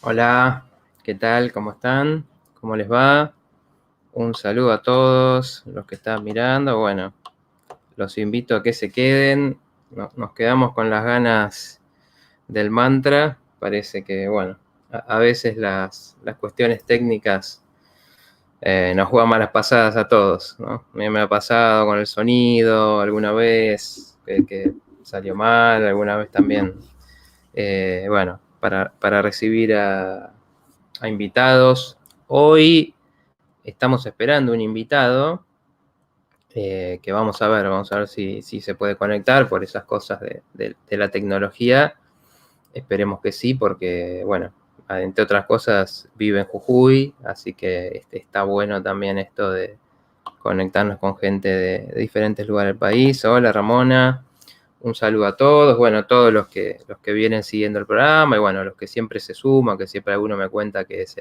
Hola, ¿qué tal? ¿Cómo están? ¿Cómo les va? Un saludo a todos los que están mirando. Bueno, los invito a que se queden. Nos quedamos con las ganas del mantra. Parece que, bueno, a veces las cuestiones técnicas nos juegan malas pasadas a todos, ¿no? A mí me ha pasado con el sonido alguna vez que salió mal, alguna vez también. Bueno, para recibir a invitados. Hoy estamos esperando un invitado que vamos a ver si se puede conectar por esas cosas de la tecnología. Esperemos que sí, porque, bueno, entre otras cosas vive en Jujuy, así que está bueno también esto de conectarnos con gente de diferentes lugares del país. Hola Ramona, un saludo a todos, bueno, todos los que vienen siguiendo el programa y bueno, los que siempre se suman, que siempre alguno me cuenta que es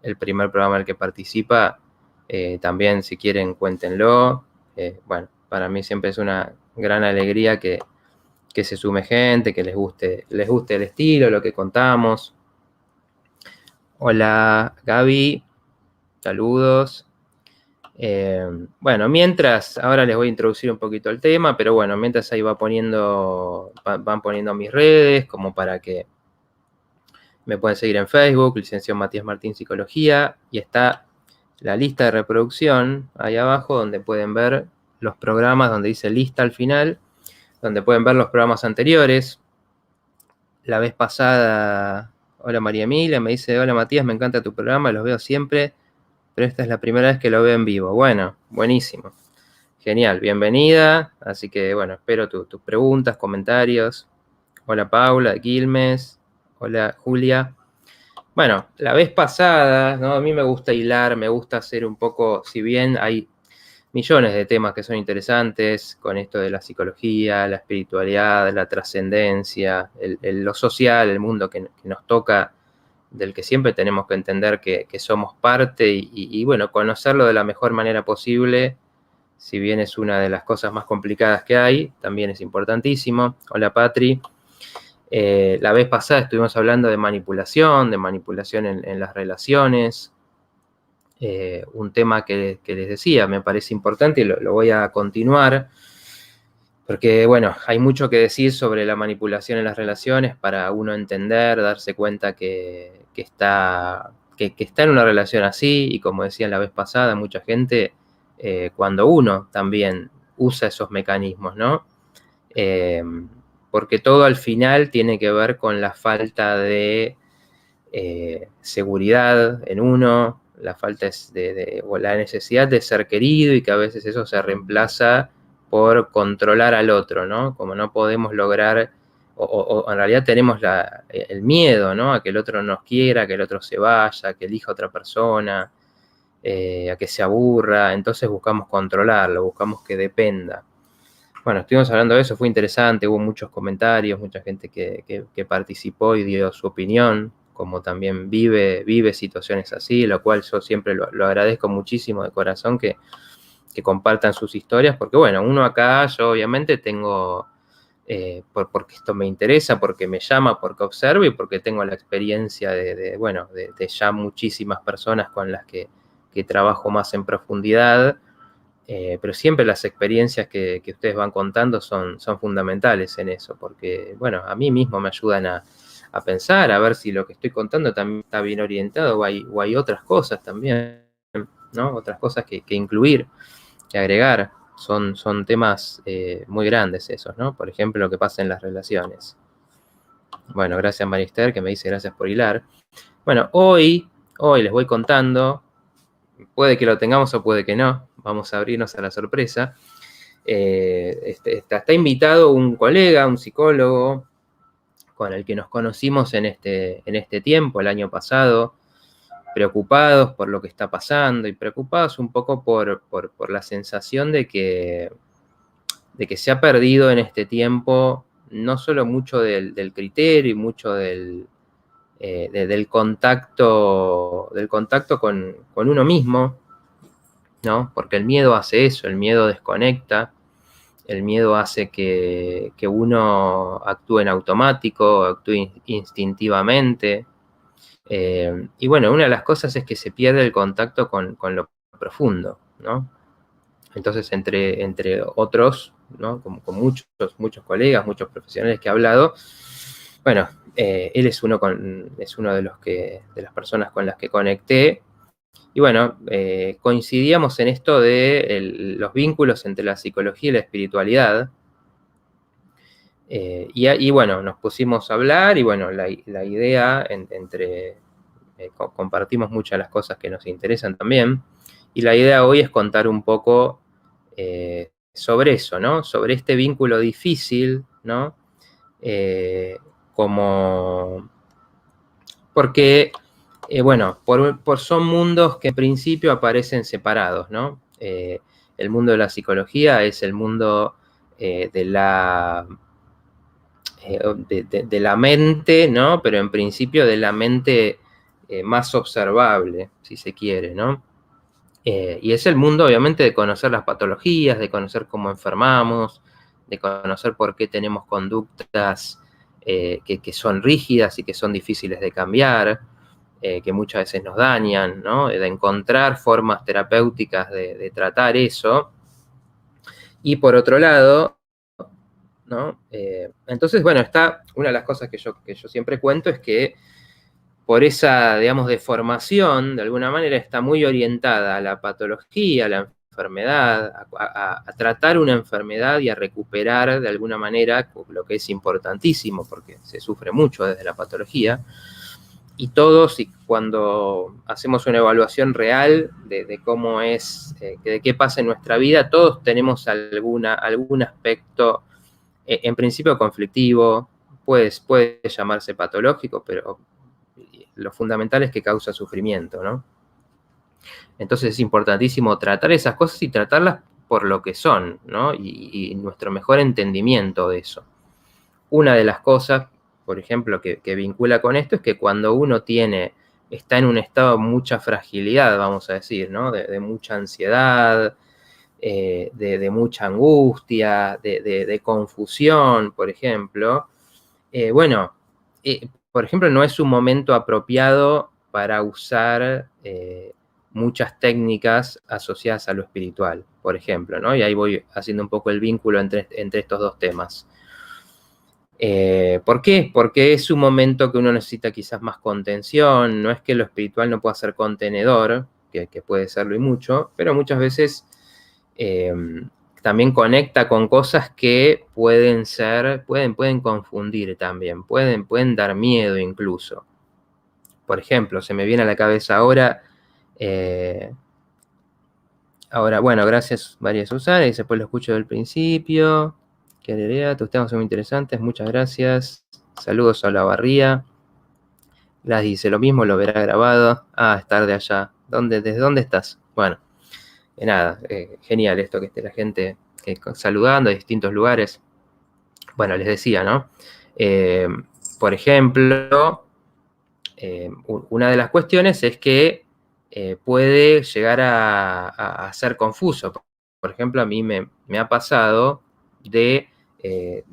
el primer programa en el que participa, también si quieren cuéntenlo. Bueno, para mí siempre es una gran alegría que se sume gente, que les guste el estilo, lo que contamos. Hola Gaby, saludos. Bueno, mientras, ahora les voy a introducir un poquito el tema, pero bueno, mientras ahí van poniendo mis redes, como para que me pueden seguir en Facebook, licenciado Matías Martín Psicología, y está la lista de reproducción ahí abajo, donde pueden ver los programas, donde dice lista al final, donde pueden ver los programas anteriores. La vez pasada, hola María Emilia, me dice, hola Matías, me encanta tu programa, los veo siempre, pero esta es la primera vez que lo veo en vivo. Bueno, buenísimo. Genial, bienvenida. Así que, bueno, espero tus preguntas, comentarios. Hola Paula de Quilmes. Hola Julia. Bueno, la vez pasada, ¿no? A mí me gusta hilar, me gusta hacer un poco, si bien hay millones de temas que son interesantes con esto de la psicología, la espiritualidad, la trascendencia, lo social, el mundo que nos toca, del que siempre tenemos que entender que somos parte y, bueno, conocerlo de la mejor manera posible. Si bien es una de las cosas más complicadas que hay, también es importantísimo. Hola Patri. La vez pasada estuvimos hablando de manipulación en las relaciones. Un tema que les decía, me parece importante y lo voy a continuar, porque bueno, hay mucho que decir sobre la manipulación en las relaciones para uno entender, darse cuenta que está en una relación así, y como decía la vez pasada, mucha gente, cuando uno también usa esos mecanismos, ¿no? Eh, Porque todo al final tiene que ver con la falta de seguridad en uno, la falta o la necesidad de ser querido, y que a veces eso se reemplaza por controlar al otro, ¿no? Como no podemos lograr, o en realidad tenemos el miedo, ¿no? A que el otro nos quiera, que el otro se vaya, que elija otra persona, a que se aburra, entonces buscamos controlarlo, buscamos que dependa. Bueno, estuvimos hablando de eso, fue interesante, hubo muchos comentarios, mucha gente que participó y dio su opinión, como también vive situaciones así, lo cual yo siempre lo agradezco muchísimo de corazón que compartan sus historias, porque bueno, uno acá, yo obviamente tengo, porque esto me interesa, porque me llama, porque observo y porque tengo la experiencia de ya muchísimas personas con las que trabajo más en profundidad. Pero siempre las experiencias que ustedes van contando son fundamentales en eso, porque, bueno, a mí mismo me ayudan a pensar, a ver si lo que estoy contando también está bien orientado, o hay otras cosas también, ¿no? Otras cosas que incluir, que agregar. Son temas muy grandes esos, ¿no? Por ejemplo, lo que pasa en las relaciones. Bueno, gracias Marister, que me dice gracias por hilar. Bueno, hoy les voy contando, puede que lo tengamos o puede que no, vamos a abrirnos a la sorpresa. Está invitado un colega, un psicólogo, con el que nos conocimos en este tiempo, el año pasado, preocupados por lo que está pasando y preocupados un poco por la sensación de que se ha perdido en este tiempo no solo mucho del criterio y mucho del contacto con uno mismo, ¿no? Porque el miedo hace eso, el miedo desconecta, el miedo hace que uno actúe en automático, actúe instintivamente, Y bueno, una de las cosas es que se pierde el contacto con lo profundo, ¿no? Entonces, entre otros, ¿no? Con muchos colegas, muchos profesionales que he hablado, bueno, él es uno de las personas con las que conecté. Y bueno, coincidíamos en esto de los vínculos entre la psicología y la espiritualidad. Y bueno, nos pusimos a hablar y bueno, la idea compartimos muchas de las cosas que nos interesan también. Y la idea hoy es contar un poco sobre eso, ¿no? Sobre este vínculo difícil, ¿no? Porque, bueno, son mundos que en principio aparecen separados, ¿no? El mundo de la psicología es el mundo de la mente, ¿no? Pero en principio de la mente más observable, si se quiere, ¿no? Y es el mundo, obviamente, de conocer las patologías, de conocer cómo enfermamos, de conocer por qué tenemos conductas que son rígidas y que son difíciles de cambiar, que muchas veces nos dañan, ¿no? De encontrar formas terapéuticas de tratar eso. Y por otro lado, ¿no? Entonces, bueno, una de las cosas que yo siempre cuento es que por esa, digamos, deformación, de alguna manera está muy orientada a la patología, a la enfermedad, a tratar una enfermedad y a recuperar de alguna manera, lo que es importantísimo, porque se sufre mucho desde la patología, y todos, y cuando hacemos una evaluación real de cómo es, de qué pasa en nuestra vida, todos tenemos algún aspecto, en principio conflictivo, puede llamarse patológico, pero lo fundamental es que causa sufrimiento, ¿no? Entonces es importantísimo tratar esas cosas y tratarlas por lo que son, ¿no? Y nuestro mejor entendimiento de eso. Una de las cosas, por ejemplo, que vincula con esto es que cuando uno está en un estado de mucha fragilidad, vamos a decir, ¿no? De mucha ansiedad, de mucha angustia, de confusión, por ejemplo, bueno, por ejemplo, no es un momento apropiado para usar muchas técnicas asociadas a lo espiritual, por ejemplo, ¿no? Y ahí voy haciendo un poco el vínculo entre estos dos temas. ¿Por qué? Porque es un momento que uno necesita quizás más contención, no es que lo espiritual no pueda ser contenedor, que puede serlo y mucho, pero muchas veces también conecta con cosas que pueden confundir también, pueden dar miedo incluso. Por ejemplo, se me viene a la cabeza ahora, bueno, gracias María Susana, y después lo escucho del principio. Tus temas son muy interesantes, muchas gracias. Saludos a la barría. Las dice lo mismo, lo verá grabado. Es tarde allá. ¿Desde dónde estás? Bueno, nada, genial esto que esté la gente saludando a distintos lugares. Bueno, les decía, ¿no? Por ejemplo, una de las cuestiones es que puede llegar a ser confuso. Por ejemplo, a mí me ha pasado de que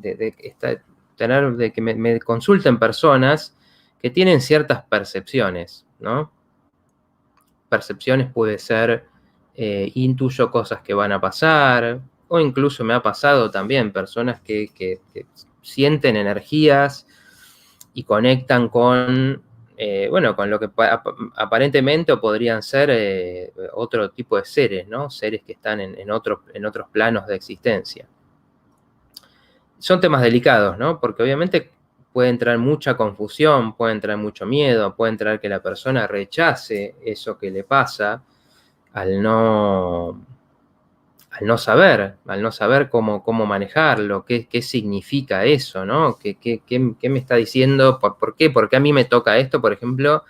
me consulten personas que tienen ciertas percepciones, ¿no? Percepciones puede ser, intuyo cosas que van a pasar, o incluso me ha pasado también personas que sienten energías y conectan con, bueno, con lo que aparentemente o podrían ser otro tipo de seres, ¿no? Seres que están en otros planos de existencia. Son temas delicados, ¿no? Porque obviamente puede entrar mucha confusión, puede entrar mucho miedo, puede entrar que la persona rechace eso que le pasa al no saber cómo manejarlo, qué significa eso, ¿no? ¿Qué me está diciendo? ¿Por qué? Porque a mí me toca esto, por ejemplo,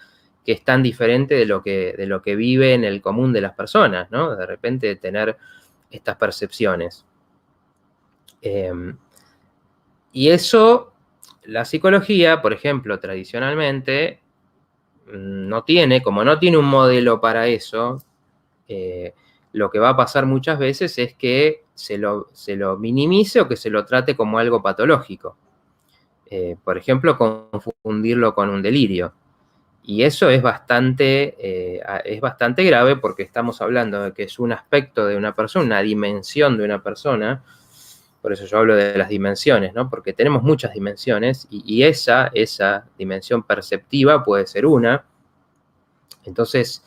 que es tan diferente de lo que vive en el común de las personas, ¿no? De repente tener estas percepciones. Y eso, la psicología, por ejemplo, tradicionalmente, como no tiene un modelo para eso, lo que va a pasar muchas veces es que se lo minimice o que se lo trate como algo patológico. Por ejemplo, confundirlo con un delirio. Y eso es bastante grave porque estamos hablando de que es un aspecto de una persona, una dimensión de una persona. Por eso yo hablo de las dimensiones, ¿no? Porque tenemos muchas dimensiones y esa dimensión perceptiva puede ser una. Entonces,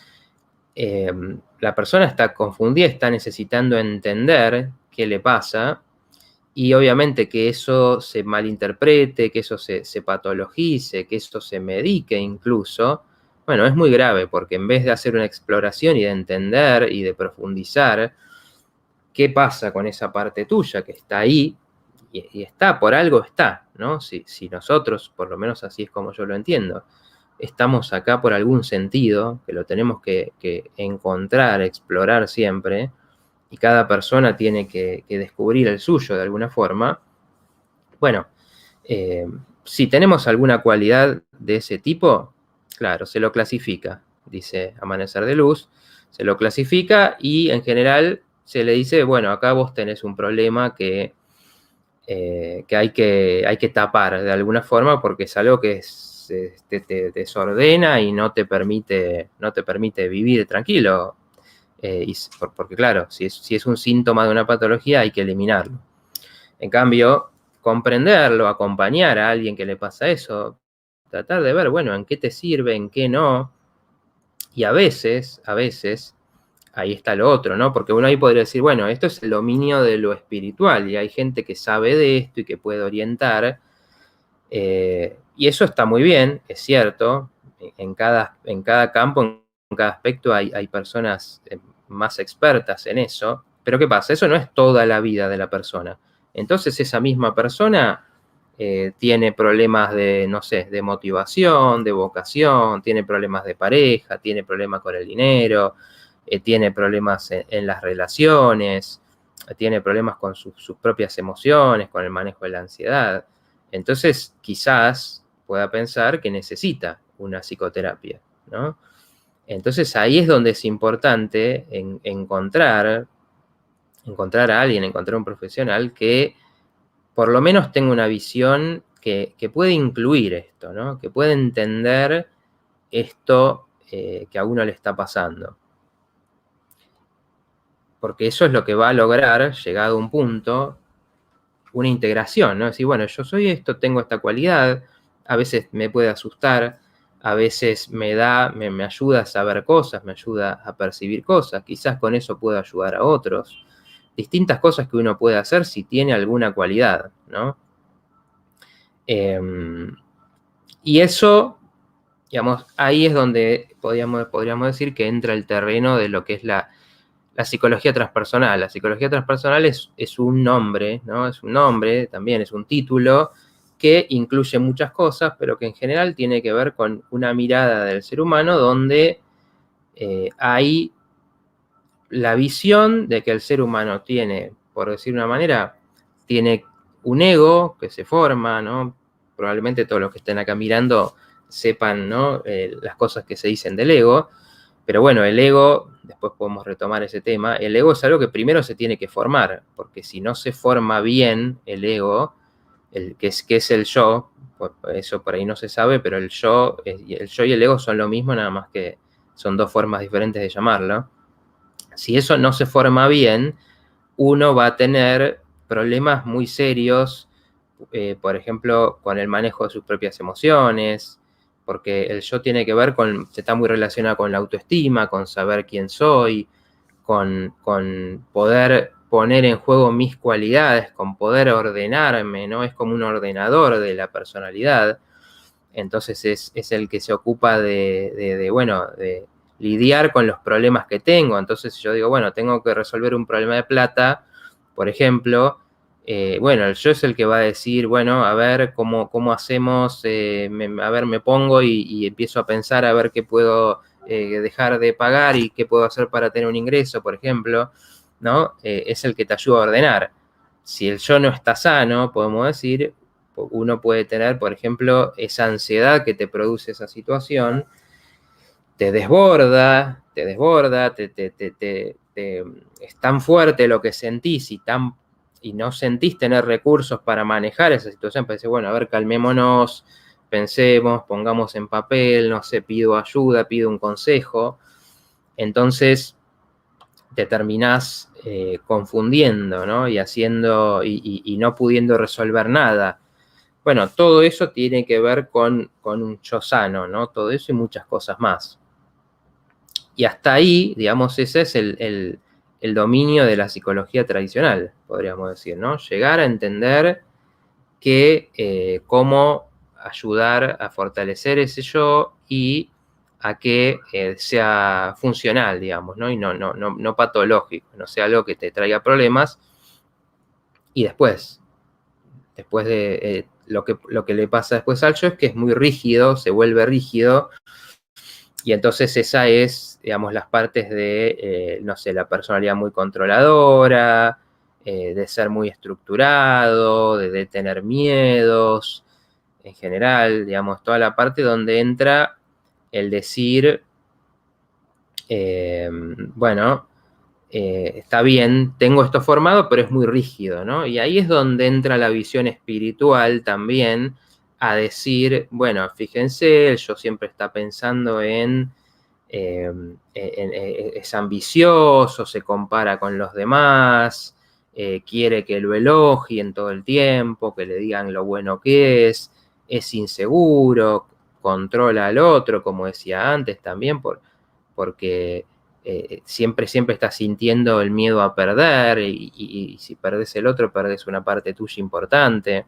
la persona está confundida, está necesitando entender qué le pasa y obviamente que eso se malinterprete, que eso se patologice, que eso se medique incluso, bueno, es muy grave porque en vez de hacer una exploración y de entender y de profundizar qué pasa con esa parte tuya que está ahí y está, por algo está, ¿no? Si nosotros, por lo menos así es como yo lo entiendo, estamos acá por algún sentido, que lo tenemos que encontrar, explorar siempre, y cada persona tiene que descubrir el suyo de alguna forma. Bueno, si tenemos alguna cualidad de ese tipo, claro, se lo clasifica, dice Amanecer de Luz, se lo clasifica y en general se le dice, bueno, acá vos tenés un problema que hay que tapar de alguna forma porque es algo que te desordena y no te permite vivir tranquilo. Porque claro, si es un síntoma de una patología hay que eliminarlo. En cambio, comprenderlo, acompañar a alguien que le pasa eso, tratar de ver, bueno, en qué te sirve, en qué no. Y a veces, ahí está lo otro, ¿no? Porque uno ahí podría decir, bueno, esto es el dominio de lo espiritual y hay gente que sabe de esto y que puede orientar. Y eso está muy bien, es cierto. En cada campo, en cada aspecto hay personas más expertas en eso. Pero ¿qué pasa? Eso no es toda la vida de la persona. Entonces esa misma persona tiene problemas de, no sé, de motivación, de vocación, tiene problemas de pareja, tiene problemas con el dinero, tiene problemas en las relaciones, tiene problemas con sus propias emociones, con el manejo de la ansiedad. Entonces, quizás pueda pensar que necesita una psicoterapia, ¿no? Entonces, ahí es donde es importante encontrar a alguien, encontrar un profesional que por lo menos tenga una visión que puede incluir esto, ¿no? Que puede entender esto que a uno le está pasando. Porque eso es lo que va a lograr, llegado a un punto, una integración, ¿no? Decir, bueno, yo soy esto, tengo esta cualidad, a veces me puede asustar, a veces me ayuda a saber cosas, me ayuda a percibir cosas, quizás con eso puedo ayudar a otros. Distintas cosas que uno puede hacer si tiene alguna cualidad, ¿no? Y eso, digamos, ahí es donde podríamos decir que entra el terreno de lo que es la psicología transpersonal. La psicología transpersonal es un nombre, ¿no? Es un nombre, también es un título que incluye muchas cosas, pero que en general tiene que ver con una mirada del ser humano donde hay la visión de que el ser humano tiene, por decir de una manera, tiene un ego que se forma, ¿no? Probablemente todos los que estén acá mirando sepan, ¿no? Las cosas que se dicen del ego. Pero bueno, el ego, después podemos retomar ese tema, el ego es algo que primero se tiene que formar, porque si no se forma bien el ego, que es el yo, pues eso por ahí no se sabe, pero el yo y el ego son lo mismo, nada más que son dos formas diferentes de llamarlo. Si eso no se forma bien, uno va a tener problemas muy serios, por ejemplo, con el manejo de sus propias emociones, porque el yo tiene que ver está muy relacionado con la autoestima, con saber quién soy, con poder poner en juego mis cualidades, con poder ordenarme, ¿no? Es como un ordenador de la personalidad. Entonces es el que se ocupa de lidiar con los problemas que tengo. Entonces yo digo, bueno, tengo que resolver un problema de plata, por ejemplo. Bueno, el yo es el que va a decir, bueno, a ver cómo hacemos, a ver, me pongo y empiezo a pensar a ver qué puedo dejar de pagar y qué puedo hacer para tener un ingreso, por ejemplo, ¿no? Es el que te ayuda a ordenar. Si el yo no está sano, podemos decir, uno puede tener, por ejemplo, esa ansiedad que te produce esa situación, te desborda, es tan fuerte lo que sentís y no sentís tener recursos para manejar esa situación, pues decís, bueno, a ver, calmémonos, pensemos, pongamos en papel, no sé, pido ayuda, pido un consejo. Entonces te terminás confundiendo, ¿no? Y haciendo, y no pudiendo resolver nada. Bueno, todo eso tiene que ver con un yo sano, ¿no? Todo eso y muchas cosas más. Y hasta ahí, digamos, ese es el dominio de la psicología tradicional, podríamos decir, ¿no? Llegar a entender que cómo ayudar a fortalecer ese yo y a que sea funcional, digamos, ¿no? Y no patológico, no sea algo que te traiga problemas. Y después de lo que le pasa después al yo es que es muy rígido, se vuelve rígido, y entonces esa es, digamos, las partes de, no sé, la personalidad muy controladora, de ser muy estructurado, de tener miedos, en general, digamos, toda la parte donde entra el decir, bueno, está bien, tengo esto formado, pero es muy rígido, ¿no? Y ahí es donde entra la visión espiritual también a decir, bueno, fíjense, el yo siempre está pensando es ambicioso, se compara con los demás, quiere que lo elogien todo el tiempo, que le digan lo bueno que es inseguro, controla al otro, como decía antes también, porque siempre está sintiendo el miedo a perder, y si perdés el otro, perdés una parte tuya importante.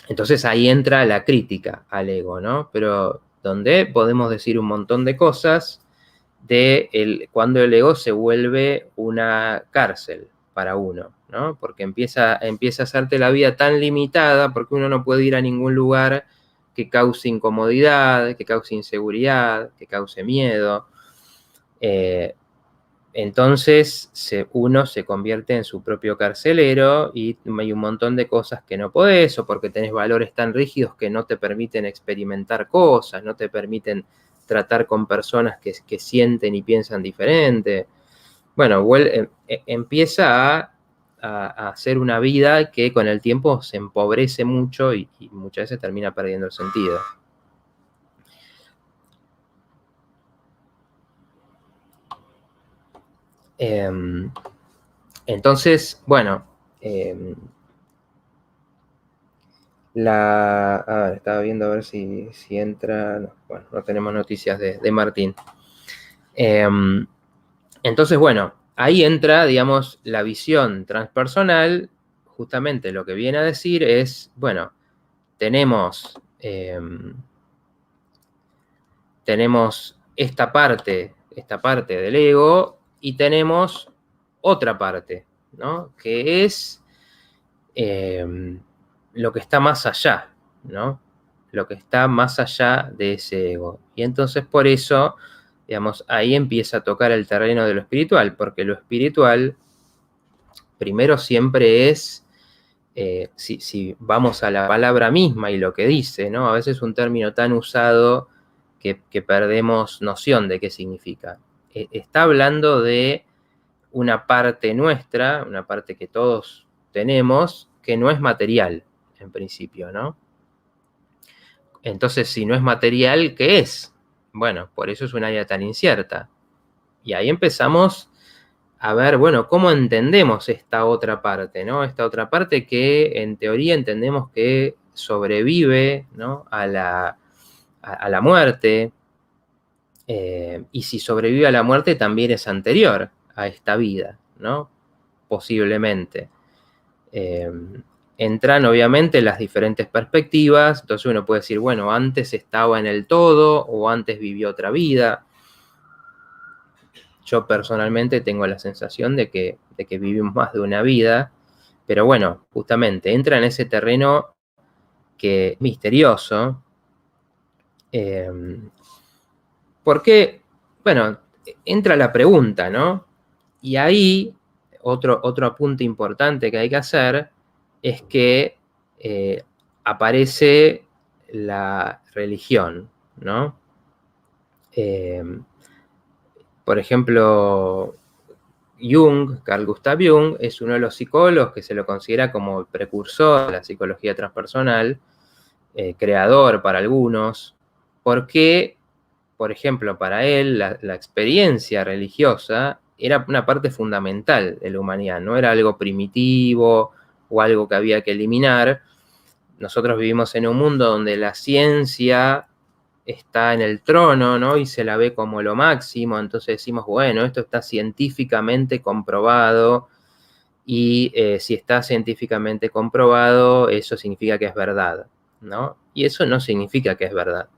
Entonces ahí entra la crítica al ego, ¿no? Pero donde podemos decir un montón de cosas de cuando el ego se vuelve una cárcel para uno, ¿no? Porque empieza a hacerte la vida tan limitada, porque uno no puede ir a ningún lugar que cause incomodidad, que cause inseguridad, que cause miedo. Entonces uno se convierte en su propio carcelero y hay un montón de cosas que no podés, o porque tenés valores tan rígidos que no te permiten experimentar cosas, no te permiten tratar con personas que sienten y piensan diferente. Bueno, empieza a hacer una vida que con el tiempo se empobrece mucho y muchas veces termina perdiendo el sentido. Entonces, bueno, a ver, estaba viendo a ver si entra. No, bueno, no tenemos noticias de Martín. Entonces, bueno, ahí entra, digamos, la visión transpersonal. Justamente lo que viene a decir es, bueno, tenemos esta parte del ego y tenemos otra parte, ¿no? Que es lo que está más allá, ¿no? Lo que está más allá de ese ego. Y entonces por eso, digamos, ahí empieza a tocar el terreno de lo espiritual, porque lo espiritual primero siempre es, si vamos a la palabra misma y lo que dice, ¿no? A veces es un término tan usado que perdemos noción de qué significa. Está hablando de una parte nuestra, una parte que todos tenemos, que no es material, en principio, ¿no? Entonces, si no es material, ¿qué es? Bueno, por eso es un área tan incierta. Y ahí empezamos a ver, bueno, ¿cómo entendemos esta otra parte, ¿no? Esta otra parte que en teoría entendemos que sobrevive, ¿no? a la muerte, y si sobrevive a la muerte también es anterior a esta vida, ¿no? Posiblemente. Entran obviamente las diferentes perspectivas, entonces uno puede decir, bueno, antes estaba en el todo o antes vivió otra vida. Yo personalmente tengo la sensación de que vivimos más de una vida, pero bueno, justamente entra en ese terreno que es misterioso, porque, bueno, entra la pregunta, ¿no? Y ahí, otro apunte importante que hay que hacer es que aparece la religión, ¿no? Por ejemplo, Carl Gustav Jung, es uno de los psicólogos que se lo considera como el precursor de la psicología transpersonal, creador para algunos, porque, por ejemplo, para él la experiencia religiosa era una parte fundamental de la humanidad, no era algo primitivo o algo que había que eliminar. Nosotros vivimos en un mundo donde la ciencia está en el trono, ¿no? Y se la ve como lo máximo, entonces decimos, bueno, esto está científicamente comprobado, y si está científicamente comprobado, eso significa que es verdad, ¿no? Y eso no significa que es verdad.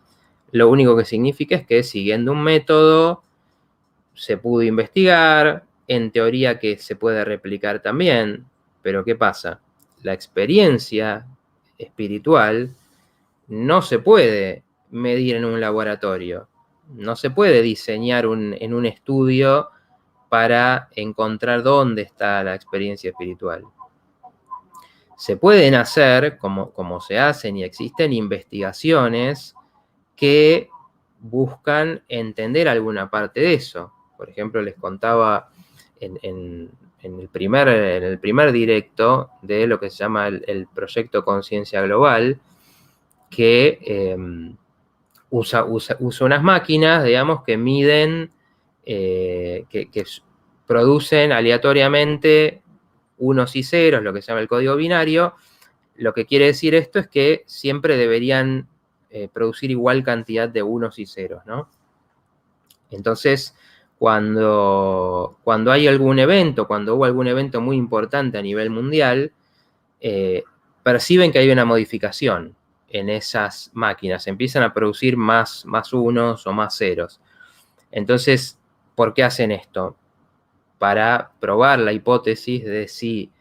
Lo único que significa es que siguiendo un método se pudo investigar, en teoría que se puede replicar también, pero ¿qué pasa? La experiencia espiritual no se puede medir en un laboratorio, no se puede diseñar en un estudio para encontrar dónde está la experiencia espiritual. Se pueden hacer, como se hacen y existen, investigaciones que buscan entender alguna parte de eso. Por ejemplo, les contaba en el primer directo de lo que se llama el proyecto Conciencia Global, que usa unas máquinas, digamos, que miden, que producen aleatoriamente unos y ceros, lo que se llama el código binario. Lo que quiere decir esto es que siempre deberían producir igual cantidad de unos y ceros, ¿no? Entonces, cuando hay algún evento, cuando hubo algún evento muy importante a nivel mundial, perciben que hay una modificación en esas máquinas, empiezan a producir más unos o más ceros. Entonces, ¿por qué hacen esto? Para probar la hipótesis de si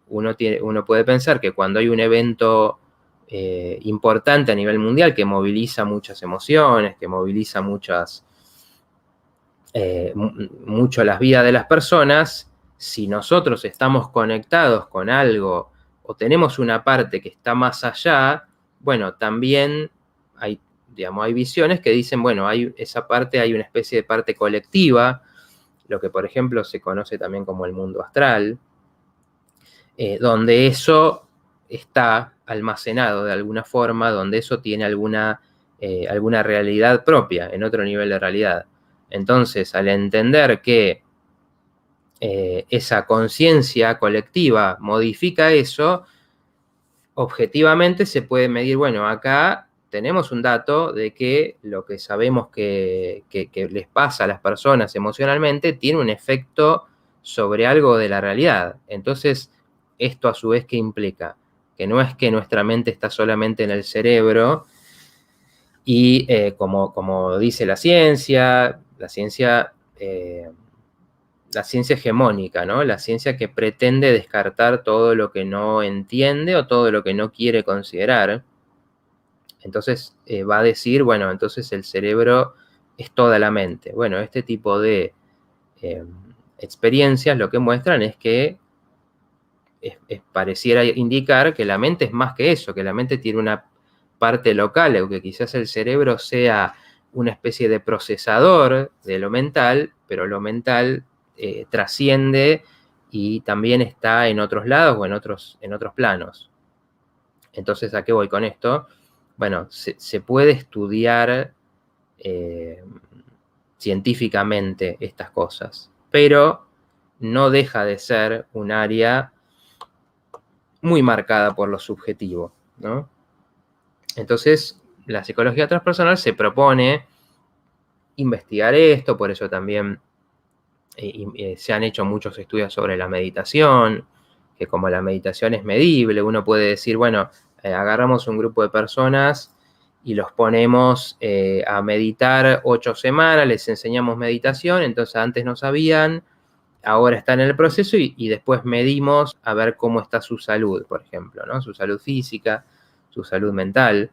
uno puede pensar que cuando hay un evento importante a nivel mundial que moviliza muchas emociones, que moviliza mucho las vidas de las personas, si nosotros estamos conectados con algo o tenemos una parte que está más allá, bueno, también hay visiones que dicen, bueno, esa parte, hay una especie de parte colectiva, lo que por ejemplo se conoce también como el mundo astral, donde eso está almacenado de alguna forma, donde eso tiene alguna realidad propia, en otro nivel de realidad. Entonces, al entender que esa conciencia colectiva modifica eso, objetivamente se puede medir, bueno, acá tenemos un dato de que lo que sabemos que les pasa a las personas emocionalmente tiene un efecto sobre algo de la realidad. Entonces, esto a su vez, ¿qué implica? Que no es que nuestra mente está solamente en el cerebro y como dice la ciencia hegemónica, ¿no? La ciencia que pretende descartar todo lo que no entiende o todo lo que no quiere considerar. Entonces va a decir, bueno, entonces el cerebro es toda la mente. Bueno, este tipo de experiencias lo que muestran es que pareciera indicar que la mente es más que eso, que la mente tiene una parte local, o que quizás el cerebro sea una especie de procesador de lo mental, pero lo mental trasciende y también está en otros lados o en otros planos. Entonces, ¿a qué voy con esto? Bueno, se puede estudiar científicamente estas cosas, pero no deja de ser un área muy marcada por lo subjetivo, ¿no? Entonces, la psicología transpersonal se propone investigar esto, por eso también se han hecho muchos estudios sobre la meditación, que como la meditación es medible, uno puede decir, bueno, agarramos un grupo de personas y los ponemos a meditar 8 semanas, les enseñamos meditación, entonces antes no sabían, ahora están en el proceso y después medimos a ver cómo está su salud, por ejemplo, ¿no? Su salud física, su salud mental.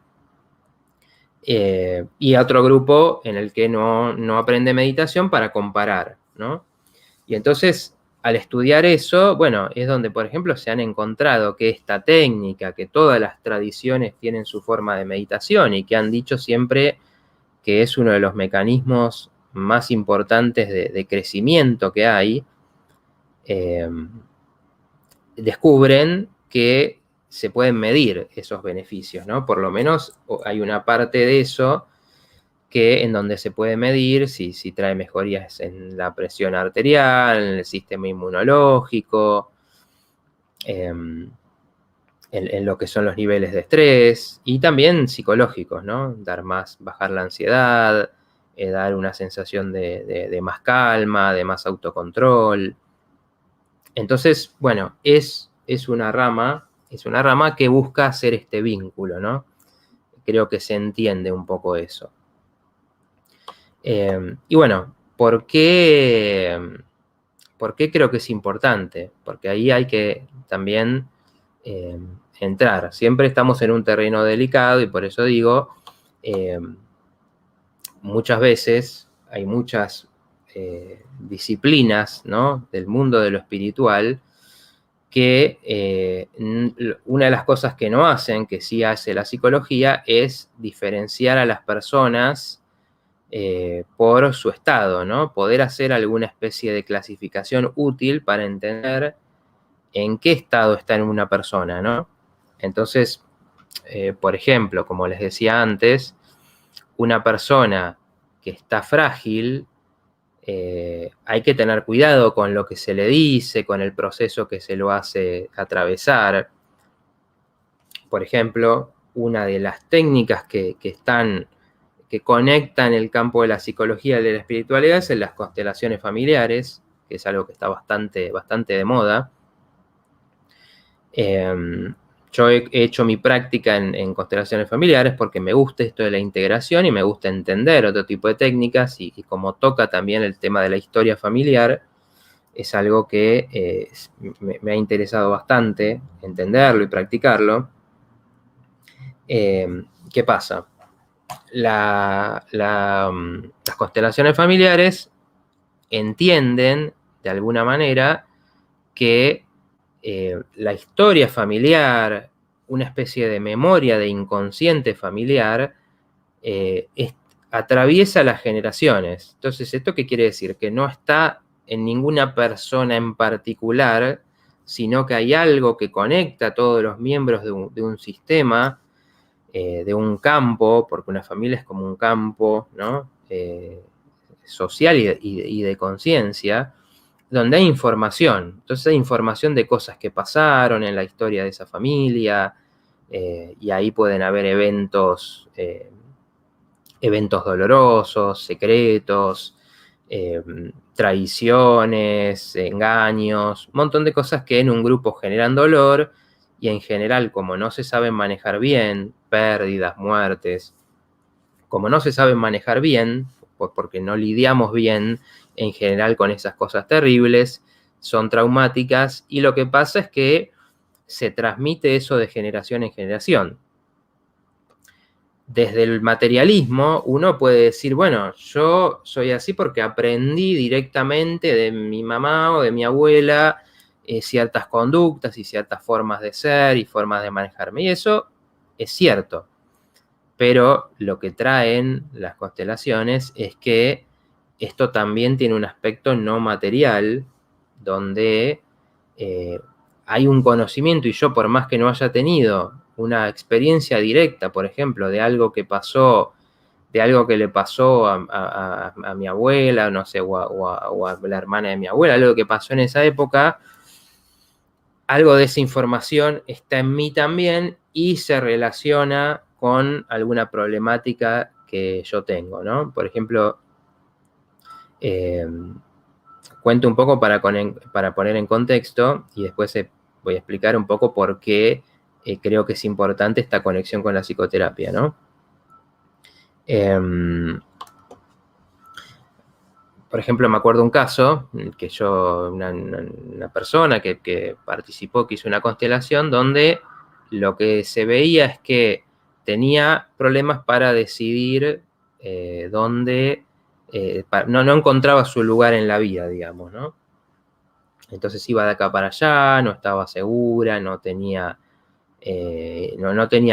Y otro grupo en el que no aprende meditación para comparar, ¿no? Y entonces, al estudiar eso, bueno, es donde, por ejemplo, se han encontrado que esta técnica, que todas las tradiciones tienen su forma de meditación y que han dicho siempre que es uno de los mecanismos más importantes de crecimiento que hay, descubren que se pueden medir esos beneficios, ¿no? Por lo menos hay una parte de eso en donde se puede medir si trae mejorías en la presión arterial, en el sistema inmunológico, en lo que son los niveles de estrés y también psicológicos, ¿no? Bajar la ansiedad, dar una sensación de más calma, de más autocontrol. Entonces, bueno, es una rama que busca hacer este vínculo, ¿no? Creo que se entiende un poco eso. Y bueno, ¿por qué creo que es importante? Porque ahí hay que también entrar. Siempre estamos en un terreno delicado y por eso digo, muchas veces hay muchas disciplinas, ¿no?, del mundo de lo espiritual que una de las cosas que no hacen, que sí hace la psicología, es diferenciar a las personas por su estado, ¿no? Poder hacer alguna especie de clasificación útil para entender en qué estado está en una persona, ¿no? Entonces, por ejemplo, como les decía antes, una persona que está frágil, hay que tener cuidado con lo que se le dice, con el proceso que se lo hace atravesar. Por ejemplo, una de las técnicas que conectan el campo de la psicología y de la espiritualidad es en las constelaciones familiares, que es algo que está bastante de moda. Yo he hecho mi práctica en constelaciones familiares porque me gusta esto de la integración y me gusta entender otro tipo de técnicas y como toca también el tema de la historia familiar, es algo que me ha interesado bastante entenderlo y practicarlo. ¿Qué pasa? Las constelaciones familiares entienden de alguna manera que la historia familiar, una especie de memoria de inconsciente familiar, atraviesa las generaciones. Entonces, ¿esto qué quiere decir? Que no está en ninguna persona en particular, sino que hay algo que conecta a todos los miembros de un sistema, de un campo, porque una familia es como un campo, ¿no?, social y de conciencia, donde hay información. Entonces hay información de cosas que pasaron en la historia de esa familia, y ahí pueden haber eventos dolorosos, secretos, traiciones, engaños, un montón de cosas que en un grupo generan dolor y en general, como no se saben manejar bien, pérdidas, muertes, como no se saben manejar bien, pues porque no lidiamos bien en general con esas cosas terribles, son traumáticas y lo que pasa es que se transmite eso de generación en generación. Desde el materialismo uno puede decir, bueno, yo soy así porque aprendí directamente de mi mamá o de mi abuela ciertas conductas y ciertas formas de ser y formas de manejarme. Y eso es cierto. Pero lo que traen las constelaciones es que esto también tiene un aspecto no material, donde hay un conocimiento y yo, por más que no haya tenido una experiencia directa, por ejemplo, de algo que pasó, de algo que le pasó a mi abuela, no sé, o a la hermana de mi abuela, algo que pasó en esa época, algo de esa información está en mí también y se relaciona con alguna problemática que yo tengo, ¿no? Por ejemplo, cuento un poco para poner en contexto y después voy a explicar un poco por qué creo que es importante esta conexión con la psicoterapia, ¿no? Por ejemplo, me acuerdo un caso que una persona que participó, que hizo una constelación donde lo que se veía es que tenía problemas para decidir dónde, no encontraba su lugar en la vida, digamos, ¿no? Entonces iba de acá para allá, no estaba segura, no tenía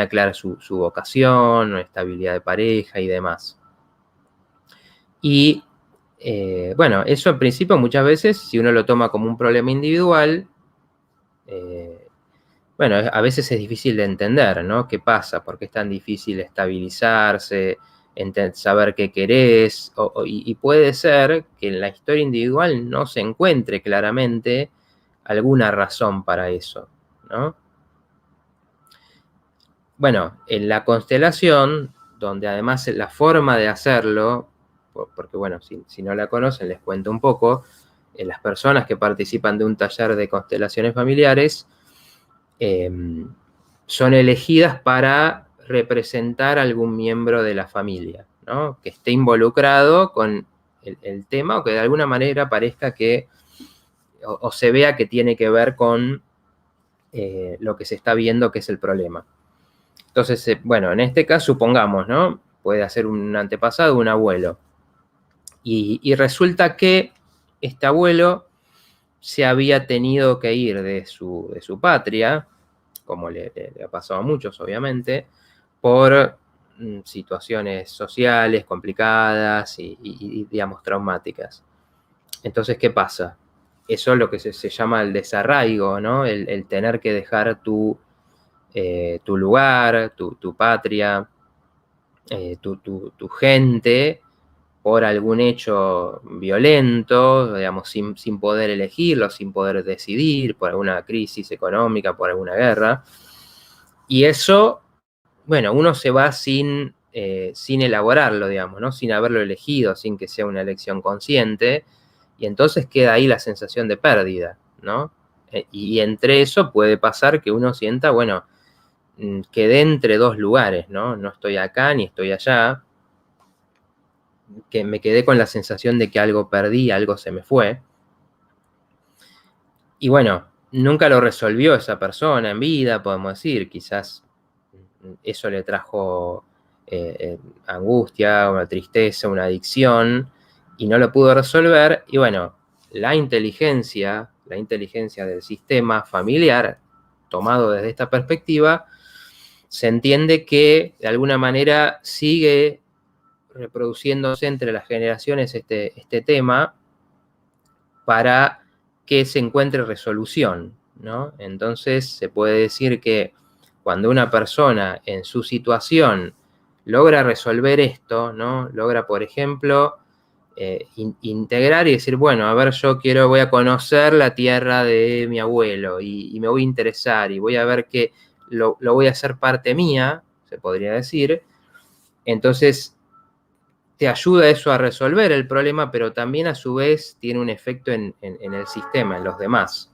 clara su vocación, estabilidad de pareja y demás. Y bueno, eso en principio muchas veces, si uno lo toma como un problema individual, bueno, a veces es difícil de entender, ¿no? ¿Qué pasa? ¿Por qué es tan difícil estabilizarse, saber qué querés? Y puede ser que en la historia individual no se encuentre claramente alguna razón para eso, ¿no? Bueno, en la constelación, donde además la forma de hacerlo, porque bueno, si no la conocen, les cuento un poco, las personas que participan de un taller de constelaciones familiares son elegidas para representar a algún miembro de la familia, ¿no? Que esté involucrado con el tema o que de alguna manera parezca que, o se vea que tiene que ver con lo que se está viendo que es el problema. Entonces, bueno, en este caso supongamos, ¿no? Puede ser un antepasado, un abuelo. Y resulta que este abuelo se había tenido que ir de su patria, como le ha pasado a muchos, obviamente, por situaciones sociales complicadas y, digamos, traumáticas. Entonces, ¿qué pasa? Eso es lo que se llama el desarraigo, ¿no? El tener que dejar tu lugar, tu patria, tu gente, por algún hecho violento, digamos, sin poder elegirlo, sin poder decidir, por alguna crisis económica, por alguna guerra. Y eso, bueno, uno se va sin elaborarlo, digamos, ¿no? Sin haberlo elegido, sin que sea una elección consciente, y entonces queda ahí la sensación de pérdida, ¿no? Y entre eso puede pasar que uno sienta, bueno, quedé entre dos lugares, ¿no? No estoy acá ni estoy allá, que me quedé con la sensación de que algo perdí, algo se me fue. Y bueno, nunca lo resolvió esa persona en vida, podemos decir, quizás eso le trajo angustia, una tristeza, una adicción, y no lo pudo resolver, y bueno, la inteligencia del sistema familiar, tomado desde esta perspectiva, se entiende que de alguna manera sigue reproduciéndose entre las generaciones este tema para que se encuentre resolución, ¿no? Entonces se puede decir que cuando una persona en su situación logra resolver esto, ¿no? Logra, por ejemplo, integrar y decir, bueno, a ver, voy a conocer la tierra de mi abuelo y me voy a interesar y voy a ver que lo voy a hacer parte mía, se podría decir. Entonces te ayuda eso a resolver el problema, pero también a su vez tiene un efecto en el sistema, en los demás.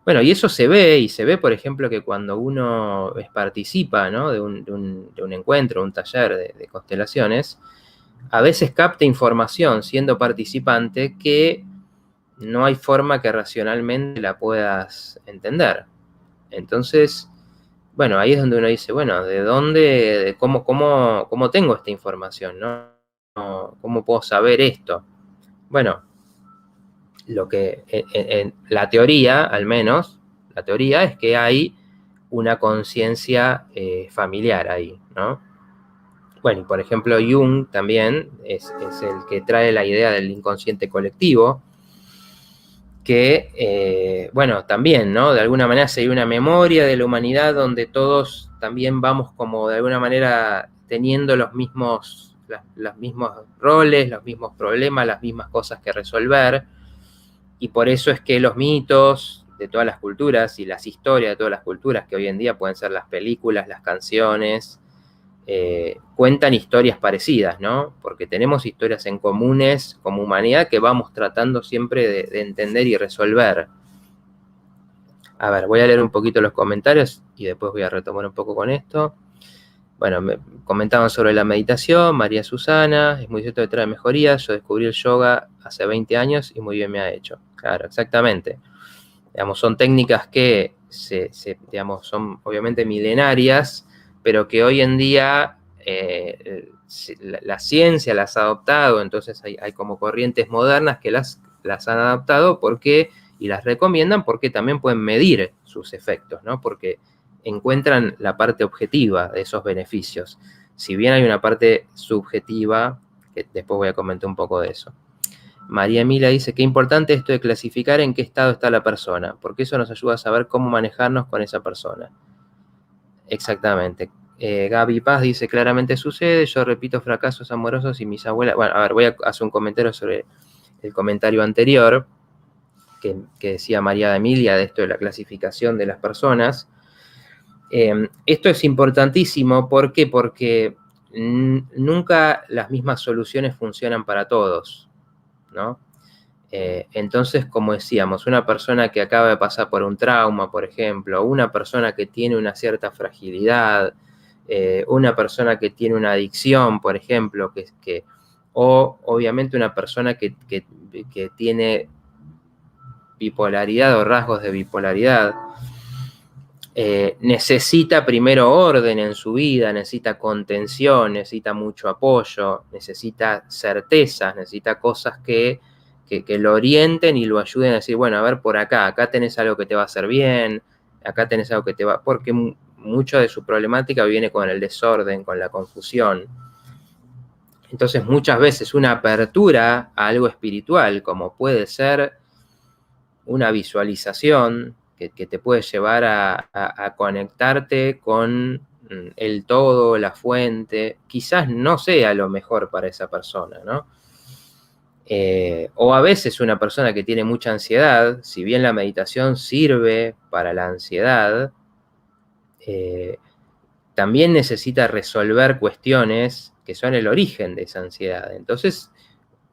Bueno, y eso se ve, por ejemplo, que cuando uno participa, ¿no? de un encuentro, un taller de constelaciones, a veces capta información siendo participante que no hay forma que racionalmente la puedas entender. Entonces, bueno, ahí es donde uno dice, bueno, ¿de dónde, cómo tengo esta información, ¿no? ¿Cómo puedo saber esto? Bueno, lo que en la teoría, al menos, la teoría es que hay una conciencia familiar ahí, ¿no? Bueno, y por ejemplo, Jung también es el que trae la idea del inconsciente colectivo, que, bueno, también, ¿no? De alguna manera sería una memoria de la humanidad donde todos también vamos como de alguna manera teniendo los mismos roles, los mismos problemas, las mismas cosas que resolver, y por eso es que los mitos de todas las culturas y las historias de todas las culturas, que hoy en día pueden ser las películas, las canciones, cuentan historias parecidas, ¿no? Porque tenemos historias en comunes como humanidad que vamos tratando siempre de entender y resolver. A ver, voy a leer un poquito los comentarios y después voy a retomar un poco con esto. Bueno, me comentaban sobre la meditación, María Susana, es muy cierto que trae mejorías, yo descubrí el yoga hace 20 años y muy bien me ha hecho. Claro, exactamente. Digamos, son técnicas que digamos, son obviamente milenarias, pero que hoy en día la ciencia las ha adoptado, entonces hay como corrientes modernas que las han adaptado y las recomiendan porque también pueden medir sus efectos, ¿no? Porque encuentran la parte objetiva de esos beneficios. Si bien hay una parte subjetiva, que después voy a comentar un poco de eso. María Emilia dice que importante esto de clasificar en qué estado está la persona, porque eso nos ayuda a saber cómo manejarnos con esa persona. Exactamente. Gaby Paz dice, claramente sucede, yo repito fracasos amorosos y mis abuelas... Bueno, a ver, voy a hacer un comentario sobre el comentario anterior que decía María Emilia de esto de la clasificación de las personas. Esto es importantísimo, ¿por qué? Porque nunca las mismas soluciones funcionan para todos, ¿no? Entonces, como decíamos, una persona que acaba de pasar por un trauma, por ejemplo, una persona que tiene una cierta fragilidad, una persona que tiene una adicción, por ejemplo, o obviamente una persona que tiene bipolaridad o rasgos de bipolaridad, necesita primero orden en su vida, necesita contención, necesita mucho apoyo, necesita certezas, necesita cosas que lo orienten y lo ayuden a decir, bueno, a ver por acá tenés algo que te va a hacer bien, acá tenés algo que te va... Porque mucho de su problemática viene con el desorden, con la confusión. Entonces, muchas veces una apertura a algo espiritual, como puede ser una visualización, que te puede llevar a conectarte con el todo, la fuente, quizás no sea lo mejor para esa persona, ¿no? O a veces una persona que tiene mucha ansiedad, si bien la meditación sirve para la ansiedad, también necesita resolver cuestiones que son el origen de esa ansiedad. Entonces,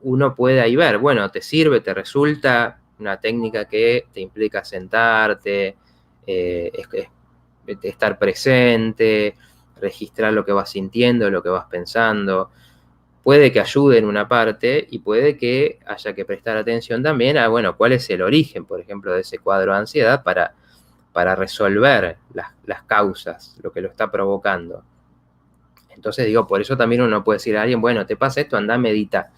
uno puede ahí ver, bueno, te sirve, te resulta una técnica que te implica sentarte, estar presente, registrar lo que vas sintiendo, lo que vas pensando. Puede que ayude en una parte y puede que haya que prestar atención también a, bueno, cuál es el origen, por ejemplo, de ese cuadro de ansiedad para resolver las causas, lo que lo está provocando. Entonces digo, por eso también uno puede decir a alguien, bueno, te pasa esto, anda, medita.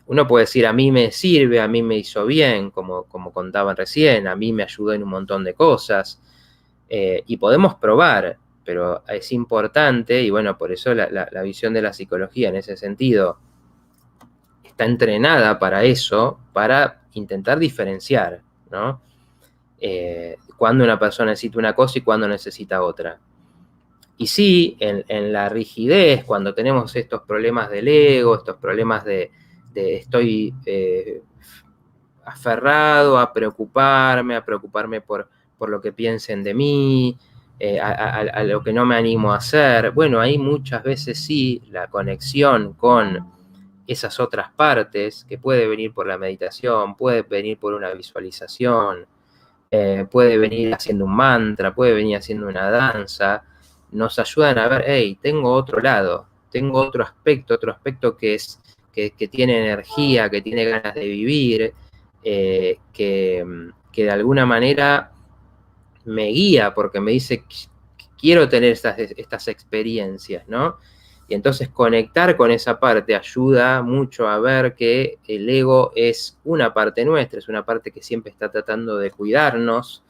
Uno puede decir, a mí me sirve, a mí me hizo bien, como contaban recién, a mí me ayudó en un montón de cosas, y podemos probar, pero es importante, y bueno, por eso la visión de la psicología en ese sentido está entrenada para eso, para intentar diferenciar, ¿no? Cuando una persona necesita una cosa y cuando necesita otra. Y sí, en la rigidez, cuando tenemos estos problemas del ego, estos problemas de estoy aferrado a preocuparme por lo que piensen de mí, a lo que no me animo a hacer. Bueno, ahí muchas veces sí, la conexión con esas otras partes, que puede venir por la meditación, puede venir por una visualización, puede venir haciendo un mantra, puede venir haciendo una danza, nos ayudan a ver, hey, tengo otro lado, tengo otro aspecto que tiene energía, que tiene ganas de vivir, que de alguna manera me guía porque me dice, quiero tener estas experiencias, ¿no? Y entonces conectar con esa parte ayuda mucho a ver que el ego es una parte nuestra, es una parte que siempre está tratando de cuidarnos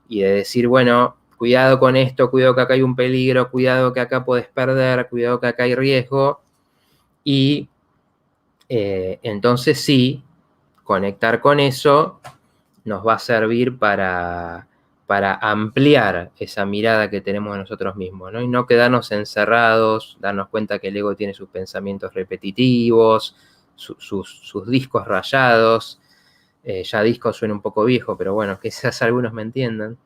y de decir, bueno, cuidado con esto, cuidado que acá hay un peligro, cuidado que acá puedes perder, cuidado que acá hay riesgo. Y entonces sí, conectar con eso nos va a servir para ampliar esa mirada que tenemos de nosotros mismos, ¿no? Y no quedarnos encerrados, darnos cuenta que el ego tiene sus pensamientos repetitivos, sus discos rayados. Ya disco suena un poco viejo, pero bueno, quizás algunos me entiendan.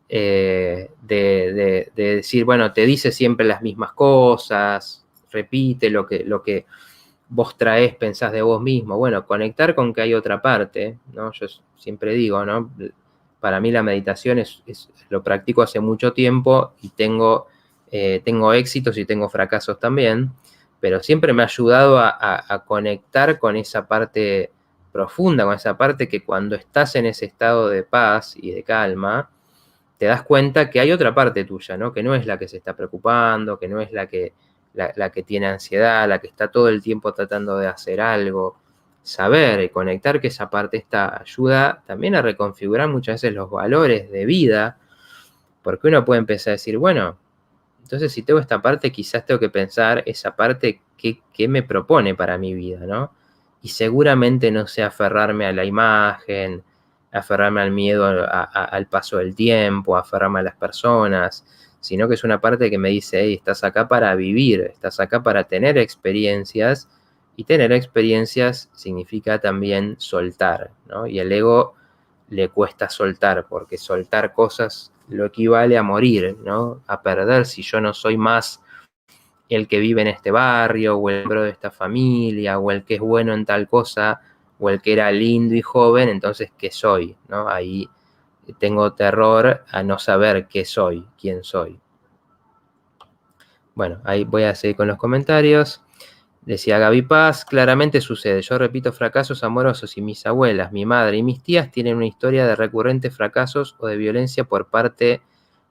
De decir, bueno, te dice siempre las mismas cosas, repite lo que vos traés, pensás de vos mismo. Bueno, conectar con que hay otra parte, ¿no? Yo siempre digo, ¿no? Para mí la meditación lo practico hace mucho tiempo y tengo éxitos y tengo fracasos también, pero siempre me ha ayudado a conectar con esa parte profunda, con esa parte que cuando estás en ese estado de paz y de calma, te das cuenta que hay otra parte tuya, ¿no? Que no es la que se está preocupando, que no es la que tiene ansiedad, la que está todo el tiempo tratando de hacer algo. Saber y conectar que esa parte ayuda también a reconfigurar muchas veces los valores de vida, porque uno puede empezar a decir, bueno, entonces si tengo esta parte, quizás tengo que pensar esa parte que me propone para mi vida, ¿no? y seguramente no sé aferrarme a la imagen, aferrarme al miedo al paso del tiempo, aferrarme a las personas, sino que es una parte que me dice, hey, estás acá para vivir, estás acá para tener experiencias, y tener experiencias significa también soltar, ¿no? Y el ego le cuesta soltar, porque soltar cosas lo equivale a morir, ¿no? A perder. Si yo no soy más el que vive en este barrio, o el miembro de esta familia, o el que es bueno en tal cosa, o el que era lindo y joven, entonces, ¿qué soy? ¿No? Ahí tengo terror a no saber qué soy, quién soy. Bueno, ahí voy a seguir con los comentarios. Decía Gaby Paz, claramente sucede. Yo repito fracasos amorosos y mis abuelas, mi madre y mis tías tienen una historia de recurrentes fracasos o de violencia por parte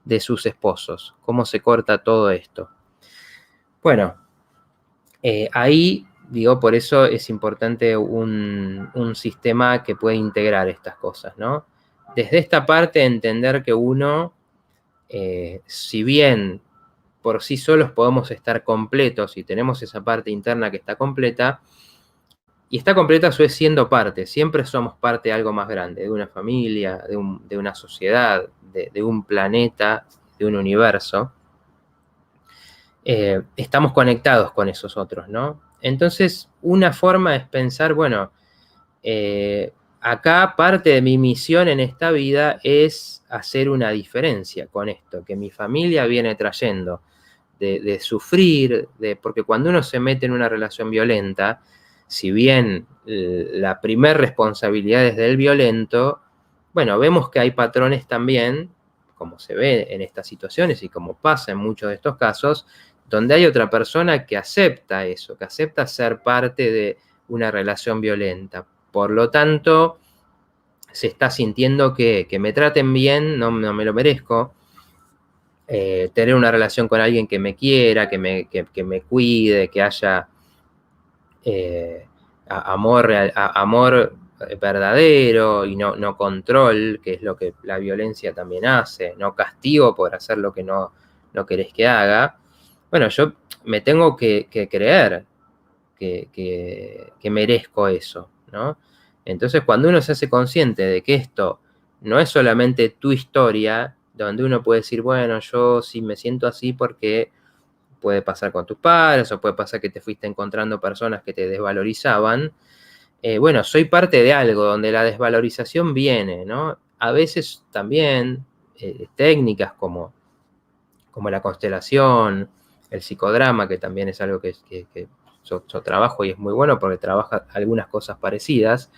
de sus esposos. ¿Cómo se corta todo esto? Bueno, ahí, digo, por eso es importante un sistema que pueda integrar estas cosas, ¿no? Desde esta parte, entender que uno, si bien por sí solos podemos estar completos y tenemos esa parte interna que está completa, y está completa a su vez siendo parte, siempre somos parte de algo más grande, de una familia, de una sociedad, de un planeta, de un universo. Estamos conectados con esos otros, ¿no? Entonces, una forma es pensar, bueno, acá parte de mi misión en esta vida es hacer una diferencia con esto, que mi familia viene trayendo, de sufrir, porque cuando uno se mete en una relación violenta, si bien la primer responsabilidad es del violento, bueno, vemos que hay patrones también, como se ve en estas situaciones y como pasa en muchos de estos casos, donde hay otra persona que acepta eso, que acepta ser parte de una relación violenta. Por lo tanto, se está sintiendo que me traten bien, no me lo merezco. Tener una relación con alguien que me quiera, que me cuide, que haya amor verdadero y no control, que es lo que la violencia también hace, no castigo por hacer lo que no querés que haga. Bueno, yo me tengo que creer que merezco eso, ¿no? Entonces, cuando uno se hace consciente de que esto no es solamente tu historia, donde uno puede decir, bueno, yo sí me siento así porque puede pasar con tus padres, o puede pasar que te fuiste encontrando personas que te desvalorizaban. Bueno, soy parte de algo donde la desvalorización viene, ¿no? A veces también técnicas como la constelación, el psicodrama, que también es algo que yo trabajo y es muy bueno porque trabaja algunas cosas parecidas,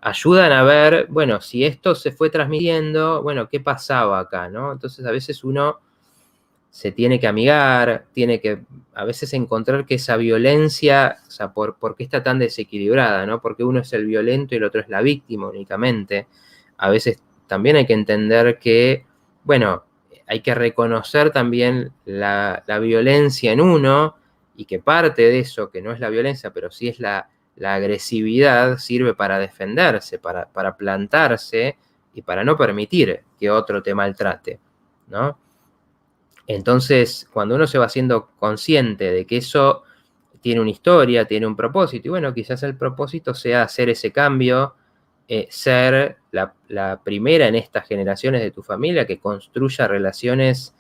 ayudan a ver, bueno, si esto se fue transmitiendo, bueno, ¿qué pasaba acá, no? Entonces a veces uno se tiene que amigar, tiene que a veces encontrar que esa violencia, o sea, ¿por qué está tan desequilibrada, no? Porque uno es el violento y el otro es la víctima únicamente. A veces también hay que entender que, bueno, hay que reconocer también la violencia en uno, y que parte de eso, que no es la violencia, pero sí es la agresividad, sirve para defenderse, para plantarse y para no permitir que otro te maltrate, ¿no? Entonces, cuando uno se va siendo consciente de que eso tiene una historia, tiene un propósito, y bueno, quizás el propósito sea hacer ese cambio, ser la primera en estas generaciones de tu familia que construya relaciones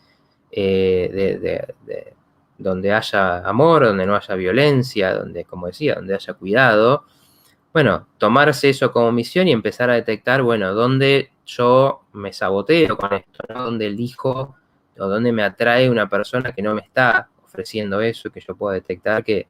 donde haya amor, donde no haya violencia, donde, como decía, donde haya cuidado. Bueno, tomarse eso como misión y empezar a detectar, bueno, dónde yo me saboteo con esto, ¿no? Dónde elijo o dónde me atrae una persona que no me está ofreciendo eso, y que yo puedo detectar que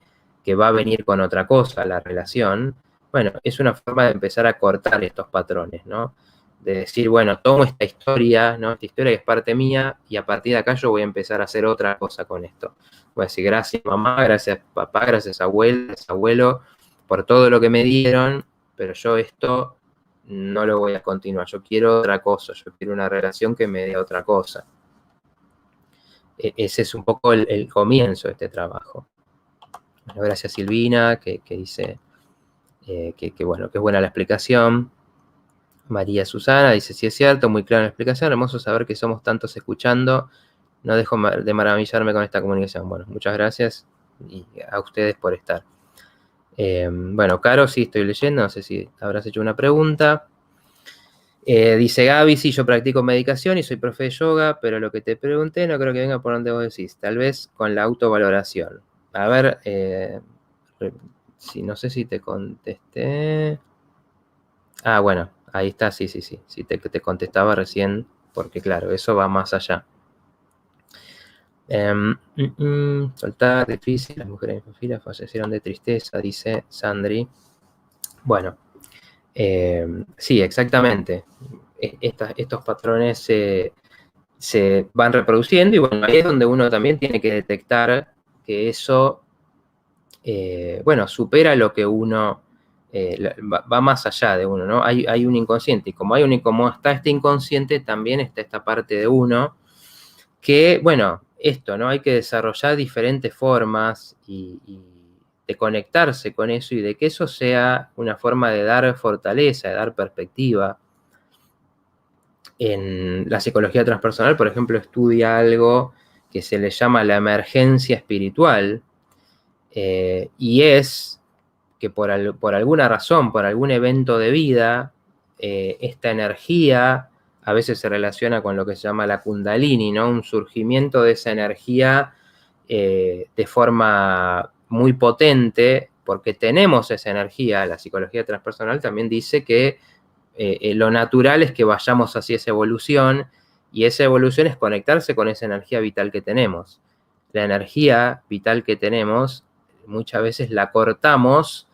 va a venir con otra cosa la relación. Bueno, es una forma de empezar a cortar estos patrones, ¿no? De decir, bueno, tomo esta historia, ¿no? Esta historia que es parte mía, y a partir de acá yo voy a empezar a hacer otra cosa con esto. Voy a decir, gracias mamá, gracias papá, gracias abuela, gracias abuelo, por todo lo que me dieron, pero yo esto no lo voy a continuar. Yo quiero otra cosa, yo quiero una relación que me dé otra cosa. Ese es un poco el comienzo de este trabajo. Bueno, gracias Silvina, que dice bueno, que es buena la explicación. María Susana dice, sí es cierto, muy clara la explicación, hermoso saber que somos tantos escuchando, no dejo de maravillarme con esta comunicación. Bueno, muchas gracias y a ustedes por estar. Bueno, Caro, sí estoy leyendo, no sé si habrás hecho una pregunta. Dice Gaby, sí, yo practico medicación y soy profe de yoga, pero lo que te pregunté no creo que venga por donde vos decís, tal vez con la autovaloración. A ver, no sé si te contesté. Ah, bueno, ahí está, sí, te contestaba recién, porque claro, eso va más allá. Soltar, difícil, las mujeres en fila fallecieron de tristeza, dice Sandri. Bueno, sí, exactamente. Estos patrones se van reproduciendo y bueno, ahí es donde uno también tiene que detectar que eso, bueno, supera lo que uno, va más allá de uno, ¿no? Hay un inconsciente y como está este inconsciente, también está esta parte de uno que, bueno, esto, ¿no? Hay que desarrollar diferentes formas y de conectarse con eso y de que eso sea una forma de dar fortaleza, de dar perspectiva. En la psicología transpersonal, por ejemplo, estudia algo que se le llama la emergencia espiritual, y es que por alguna razón, por algún evento de vida, esta energía a veces se relaciona con lo que se llama la kundalini, ¿no? Un surgimiento de esa energía de forma muy potente, porque tenemos esa energía. La psicología transpersonal también dice que lo natural es que vayamos hacia esa evolución, y esa evolución es conectarse con esa energía vital que tenemos. La energía vital que tenemos muchas veces la cortamos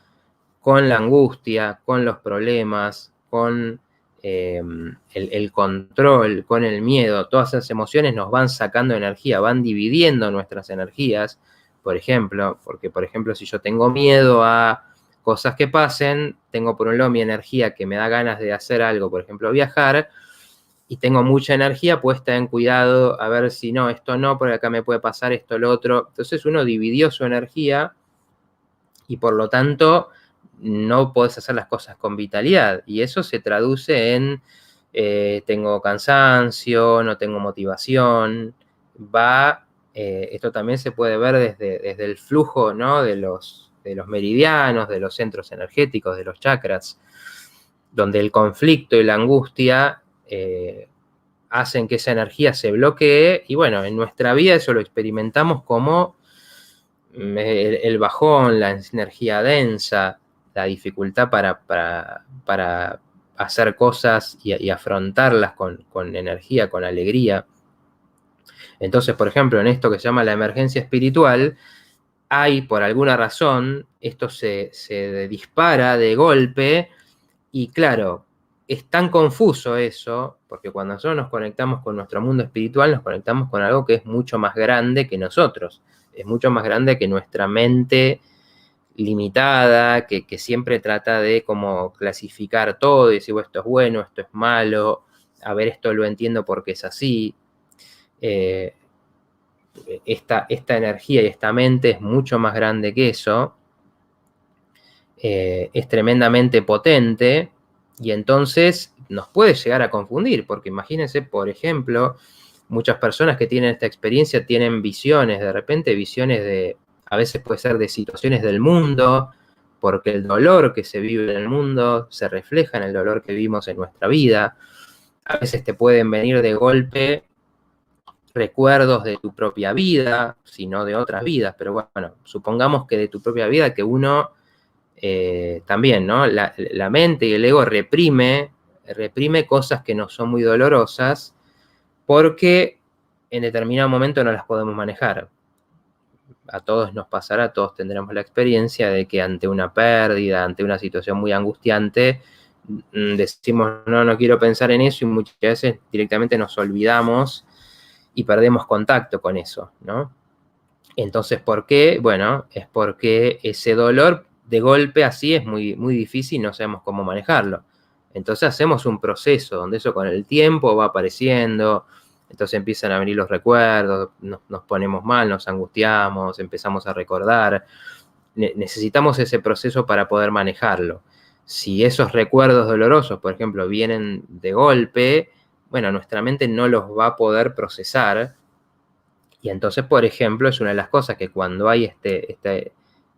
con la angustia, con los problemas, con el control, con el miedo. Todas esas emociones nos van sacando energía, van dividiendo nuestras energías, por ejemplo, porque por ejemplo si yo tengo miedo a cosas que pasen, tengo por un lado mi energía que me da ganas de hacer algo, por ejemplo viajar, y tengo mucha energía puesta en cuidado, a ver si no, esto no, porque acá me puede pasar esto, lo otro. Entonces uno dividió su energía y por lo tanto no podés hacer las cosas con vitalidad. Y eso se traduce en tengo cansancio, no tengo motivación. Esto también se puede ver desde el flujo, ¿no? de los meridianos, de los centros energéticos, de los chakras, donde el conflicto y la angustia hacen que esa energía se bloquee. Y bueno, en nuestra vida eso lo experimentamos como el bajón, la energía densa, la dificultad para hacer cosas y afrontarlas con energía, con alegría. Entonces, por ejemplo, en esto que se llama la emergencia espiritual, hay por alguna razón, esto se dispara de golpe. Y claro, es tan confuso eso, porque cuando nosotros nos conectamos con nuestro mundo espiritual, nos conectamos con algo que es mucho más grande que nosotros, es mucho más grande que nuestra mente limitada, que siempre trata de como clasificar todo y decir, bueno, esto es bueno, esto es malo, a ver, esto lo entiendo porque es así. Eh, esta energía y esta mente es mucho más grande que eso, es tremendamente potente, y entonces nos puede llegar a confundir, porque imagínense, por ejemplo, muchas personas que tienen esta experiencia tienen visiones, de repente visiones a veces puede ser de situaciones del mundo, porque el dolor que se vive en el mundo se refleja en el dolor que vivimos en nuestra vida. A veces te pueden venir de golpe recuerdos de tu propia vida, si no de otras vidas, pero bueno, supongamos que de tu propia vida, que uno también, ¿no? La mente y el ego reprime cosas que no son muy dolorosas porque en determinado momento no las podemos manejar. A todos nos pasará, todos tendremos la experiencia de que ante una pérdida, ante una situación muy angustiante, decimos, no quiero pensar en eso, y muchas veces directamente nos olvidamos y perdemos contacto con eso, ¿no? Entonces, ¿por qué? Bueno, es porque ese dolor de golpe así es muy, muy difícil y no sabemos cómo manejarlo. Entonces hacemos un proceso donde eso con el tiempo va apareciendo, entonces empiezan a venir los recuerdos, nos ponemos mal, nos angustiamos, empezamos a recordar. Necesitamos ese proceso para poder manejarlo. Si esos recuerdos dolorosos, por ejemplo, vienen de golpe, bueno, nuestra mente no los va a poder procesar. Y entonces, por ejemplo, es una de las cosas que cuando hay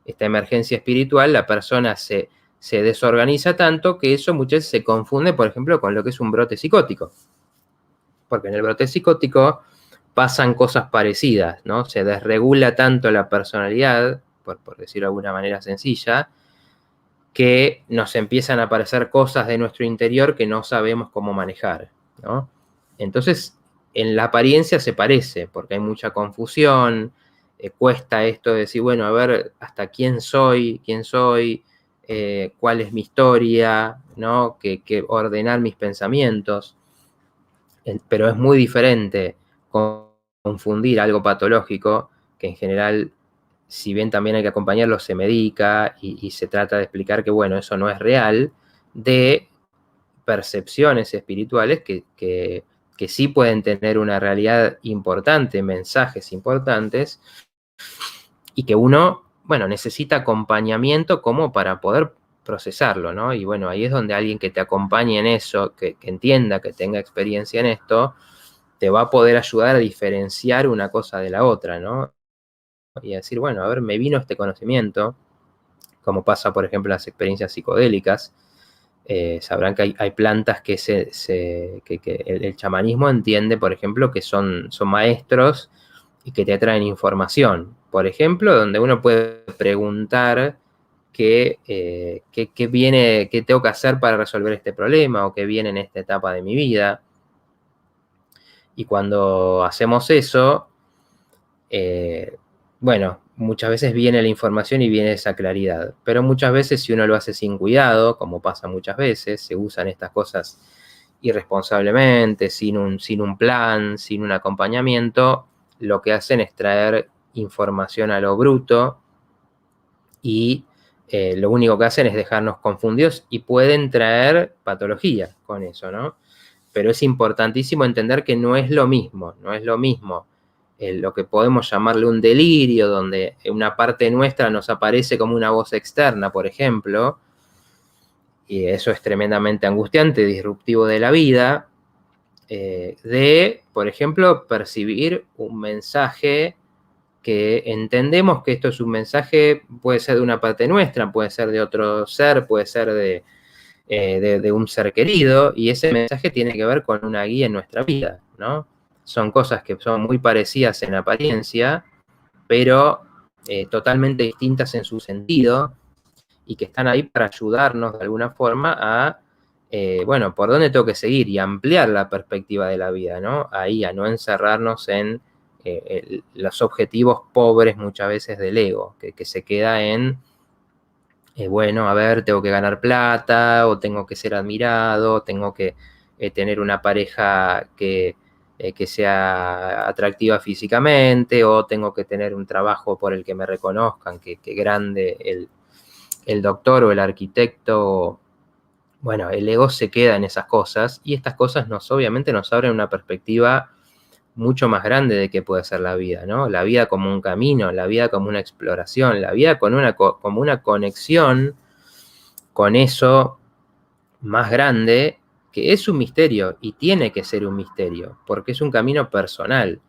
esta emergencia espiritual, la persona se desorganiza tanto que eso muchas veces se confunde, por ejemplo, con lo que es un brote psicótico. Porque en el brote psicótico pasan cosas parecidas, ¿no? Se desregula tanto la personalidad, por decirlo de alguna manera sencilla, que nos empiezan a aparecer cosas de nuestro interior que no sabemos cómo manejar, ¿no? Entonces, en la apariencia se parece, porque hay mucha confusión, cuesta esto de decir, bueno, a ver, hasta quién soy, cuál es mi historia, ¿no? Que ordenar mis pensamientos. Pero es muy diferente confundir algo patológico, que en general, si bien también hay que acompañarlo, se medica y se trata de explicar que, bueno, eso no es real, de percepciones espirituales que sí pueden tener una realidad importante, mensajes importantes, y que uno, bueno, necesita acompañamiento como para poder procesarlo, ¿no? Y bueno, ahí es donde alguien que te acompañe en eso, que entienda, que tenga experiencia en esto, te va a poder ayudar a diferenciar una cosa de la otra, ¿no? Y a decir, bueno, a ver, me vino este conocimiento, como pasa, por ejemplo, en las experiencias psicodélicas. Sabrán que hay plantas que, que el chamanismo entiende, por ejemplo, que son maestros y que te traen información. Por ejemplo, donde uno puede preguntar qué viene, qué tengo que hacer para resolver este problema o qué viene en esta etapa de mi vida. Y cuando hacemos eso, bueno, muchas veces viene la información y viene esa claridad, pero muchas veces si uno lo hace sin cuidado, como pasa muchas veces, se usan estas cosas irresponsablemente, sin un plan, sin un acompañamiento, lo que hacen es traer información a lo bruto y lo único que hacen es dejarnos confundidos y pueden traer patología con eso, ¿no? Pero es importantísimo entender que no es lo mismo, no es lo mismo lo que podemos llamarle un delirio, donde una parte nuestra nos aparece como una voz externa, por ejemplo, y eso es tremendamente angustiante, disruptivo de la vida, de, por ejemplo, percibir un mensaje que entendemos que esto es un mensaje, puede ser de una parte nuestra, puede ser de otro ser, puede ser de un ser querido, y ese mensaje tiene que ver con una guía en nuestra vida, ¿no? Son cosas que son muy parecidas en apariencia, pero totalmente distintas en su sentido, y que están ahí para ayudarnos de alguna forma a, bueno, por dónde tengo que seguir y ampliar la perspectiva de la vida, ¿no? Ahí, a no encerrarnos en los objetivos pobres muchas veces del ego, que se queda en bueno, a ver, tengo que ganar plata, o tengo que ser admirado, tengo que tener una pareja que sea atractiva físicamente, o tengo que tener un trabajo por el que me reconozcan, que grande el doctor o el arquitecto. Bueno, el ego se queda en esas cosas, y estas cosas obviamente nos abren una perspectiva mucho más grande de qué puede ser la vida, ¿no? La vida como un camino, la vida como una exploración, la vida como una conexión con eso más grande, que es un misterio y tiene que ser un misterio, porque es un camino personal.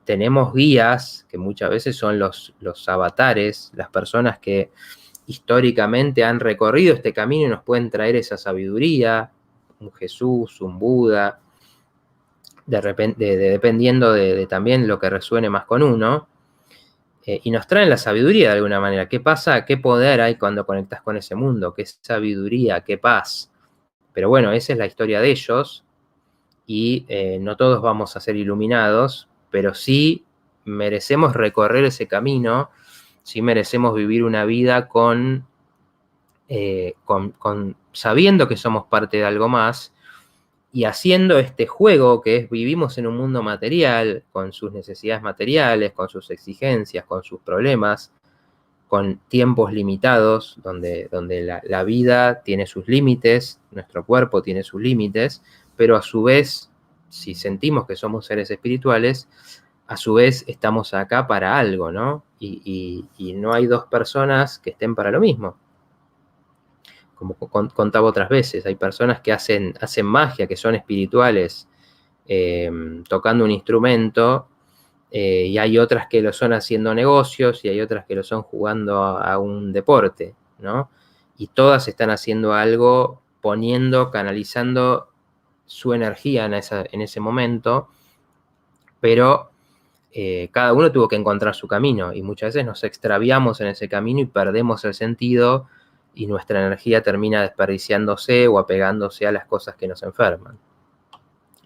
Tenemos guías que muchas veces son los avatares, las personas que históricamente han recorrido este camino y nos pueden traer esa sabiduría, un Jesús, un Buda, dependiendo de también lo que resuene más con uno, y nos traen la sabiduría de alguna manera. ¿Qué pasa? ¿Qué poder hay cuando conectas con ese mundo? ¿Qué sabiduría? ¿Qué paz? Pero bueno, esa es la historia de ellos, y no todos vamos a ser iluminados, pero sí merecemos recorrer ese camino, sí merecemos vivir una vida sabiendo que somos parte de algo más, y haciendo este juego que es vivimos en un mundo material, con sus necesidades materiales, con sus exigencias, con sus problemas, con tiempos limitados, donde la vida tiene sus límites, nuestro cuerpo tiene sus límites, pero a su vez, si sentimos que somos seres espirituales, a su vez estamos acá para algo, ¿no? Y no hay dos personas que estén para lo mismo. Como contaba otras veces, hay personas que hacen magia, que son espirituales, tocando un instrumento, y hay otras que lo son haciendo negocios, y hay otras que lo son jugando a un deporte, ¿no? Y todas están haciendo algo, canalizando su energía en ese momento, pero cada uno tuvo que encontrar su camino, y muchas veces nos extraviamos en ese camino y perdemos el sentido, y nuestra energía termina desperdiciándose o apegándose a las cosas que nos enferman.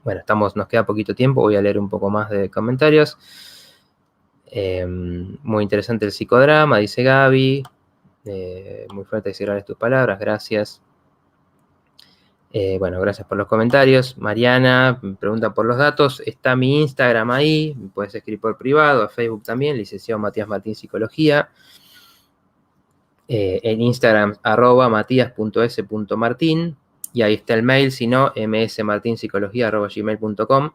Bueno, nos queda poquito tiempo, voy a leer un poco más de comentarios. Muy interesante el psicodrama, dice Gaby. Muy fuerte y graves tus palabras, gracias. Bueno, gracias por los comentarios. Mariana me pregunta por los datos. Está mi Instagram ahí, me puedes escribir por privado, a Facebook también, licenciado Matías Martín Psicología. En Instagram, @matías.s.martin, y ahí está el mail, si no, msmartinpsicología@gmail.com.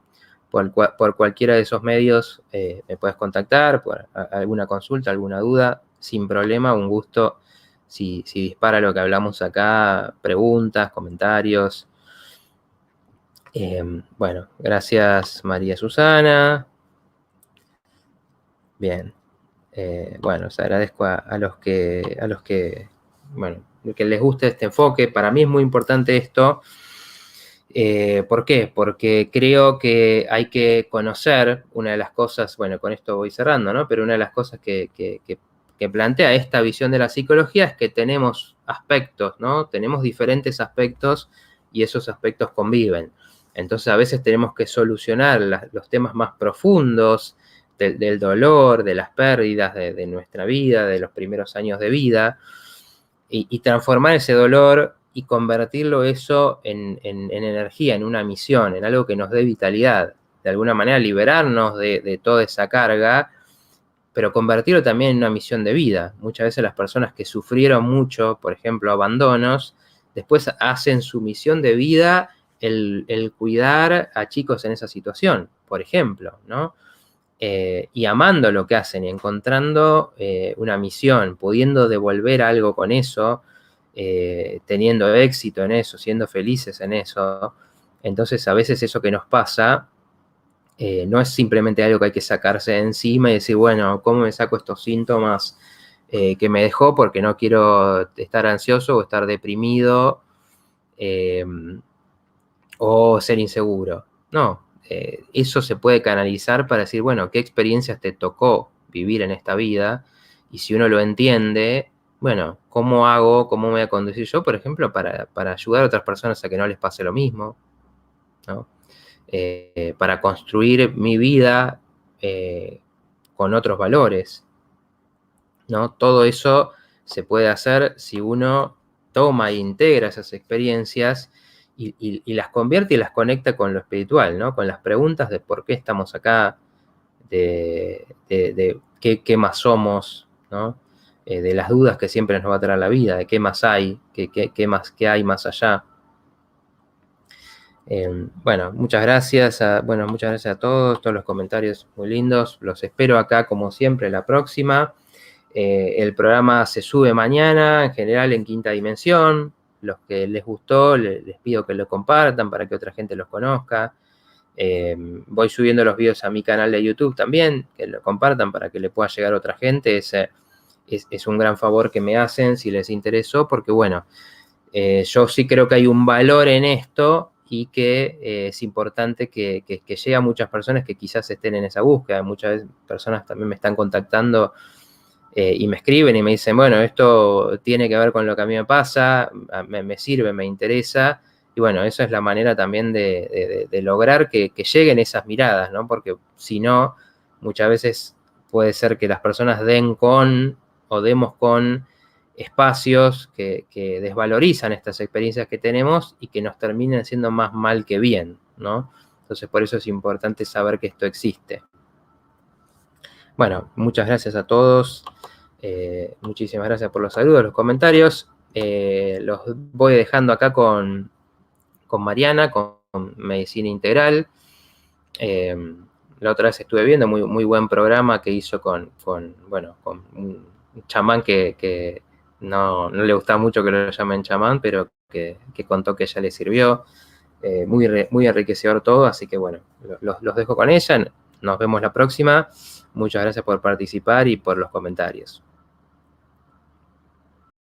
Por cualquiera de esos medios me puedes contactar, por alguna consulta, alguna duda, sin problema, un gusto. Si dispara lo que hablamos acá, preguntas, comentarios. Bueno, gracias María Susana. Bien. Bueno, os agradezco a los que, bueno, que les guste este enfoque. Para mí es muy importante esto. ¿Por qué? Porque creo que hay que conocer una de las cosas, bueno, con esto voy cerrando, ¿no? Pero una de las cosas que plantea esta visión de la psicología es que tenemos aspectos, ¿no? Tenemos diferentes aspectos y esos aspectos conviven. Entonces a veces tenemos que solucionar los temas más profundos del dolor, de las pérdidas de nuestra vida, de los primeros años de vida, y transformar ese dolor y convertirlo eso en energía, en una misión, en algo que nos dé vitalidad. De alguna manera liberarnos de toda esa carga, pero convertirlo también en una misión de vida. Muchas veces las personas que sufrieron mucho, por ejemplo, abandonos, después hacen su misión de vida el cuidar a chicos en esa situación, por ejemplo, ¿no? Y amando lo que hacen y encontrando una misión, pudiendo devolver algo con eso, teniendo éxito en eso, siendo felices en eso. Entonces a veces eso que nos pasa no es simplemente algo que hay que sacarse de encima y decir, bueno, ¿cómo me saco estos síntomas que me dejó porque no quiero estar ansioso o estar deprimido o ser inseguro? No, eso se puede canalizar para decir, bueno, ¿qué experiencias te tocó vivir en esta vida? Y si uno lo entiende, bueno, ¿cómo me voy a conducir yo, por ejemplo, para ayudar a otras personas a que no les pase lo mismo, ¿no? Para construir mi vida con otros valores, ¿no? Todo eso se puede hacer si uno toma e integra esas experiencias y las convierte y las conecta con lo espiritual, ¿no? Con las preguntas de por qué estamos acá, de qué más somos, ¿no? De las dudas que siempre nos va a traer la vida, de qué más hay, qué hay más allá. Bueno, muchas gracias a todos los comentarios muy lindos. Los espero acá, como siempre, la próxima. El programa se sube mañana, en general en Quinta Dimensión. Los que les gustó, les pido que lo compartan para que otra gente los conozca. Voy subiendo los videos a mi canal de YouTube también, que lo compartan para que le pueda llegar a otra gente. Es un gran favor que me hacen si les interesó, porque bueno, yo sí creo que hay un valor en esto y que es importante que llegue a muchas personas que quizás estén en esa búsqueda. Muchas personas también me están contactando y me escriben y me dicen, bueno, esto tiene que ver con lo que a mí me pasa, me sirve, me interesa. Y bueno, eso es la manera también de lograr que lleguen esas miradas, ¿no? Porque si no, muchas veces puede ser que las personas demos con espacios que desvalorizan estas experiencias que tenemos y que nos terminen haciendo más mal que bien, ¿no? Entonces, por eso es importante saber que esto existe. Bueno, muchas gracias a todos. Muchísimas gracias por los saludos, los comentarios. Los voy dejando acá con Mariana, con Medicina Integral. La otra vez estuve viendo, muy buen programa que hizo con un chamán que no le gusta mucho que lo llamen chamán, pero que contó que ya le sirvió. Muy enriquecedor todo, así que bueno, los dejo con ella. Nos vemos la próxima. Muchas gracias por participar y por los comentarios.